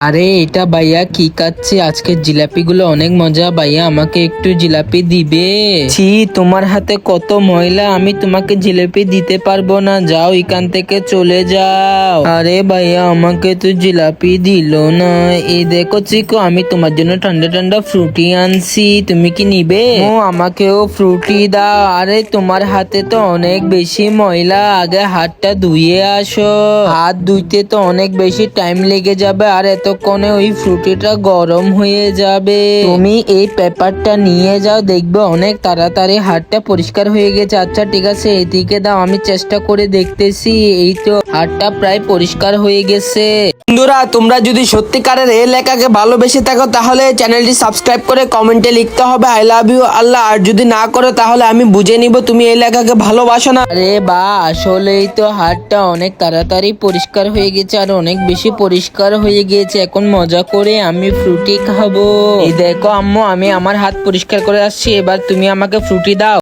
আরে এটা ভাইয়া কি খাচ্ছে? আজকে জিলাপিগুলো অনেক মজা। ভাইয়া আমাকে একটু জিলাপি দিবে? ছি, তোমার হাতে কত ময়লা, আমি তোমাকে জিলাপি দিতে পারবো না, যাও এখান থেকে চলে যাও। আরে ভাইয়া আমাকে তো জিলাপি দিল না। এই দেখো চিকু, আমি তোমার জন্য ঠান্ডা ঠান্ডা ফ্রুটি আনছি, তুমি কি নিবে? ও আমাকেও ফ্রুটি দাও। আরে তোমার হাতে তো অনেক বেশি ময়লা, আগে হাতটা ধুয়ে আসো। হাত ধুইতে তো অনেক বেশি টাইম লেগে যাবে, আর এতক্ষণে ওই ফ্রুটিটা গরম হয়ে যাবে। তুমি এই পেপারটা নিয়ে যাও, দেখবে অনেক তাড়াতাড়ি হাতটা পরিষ্কার হয়ে গেছে। আচ্ছা ঠিক আছে, এদিকে দাও, আমি চেষ্টা করে দেখতেছি। এই তো হাতটা প্রায় পরিষ্কার হয়ে গেছে। বন্ধুরা, তোমরা যদি সত্যিকারের এই লেখাকে ভালোবেসে থাকো তাহলে চ্যানেলটি সাবস্ক্রাইব করে কমেন্টে লিখতে হবে আই লাভ ইউ আল্লাহ। আর যদি না করো তাহলে আমি বুঝে নিব তুমি এই লেখাকে ভালোবাসো না। আরে বা, আসলেই তো হাতটা অনেক তাড়াতাড়ি পরিষ্কার হয়ে গেছে, আর অনেক বেশি পরিষ্কার হয়ে গিয়েছে। এখন মজা করে আমি ফ্রুটি খাবো। এই দেখো আম্মু, আমি আমার হাত পরিষ্কার করে আসছি, এবার তুমি আমাকে ফ্রুটি দাও।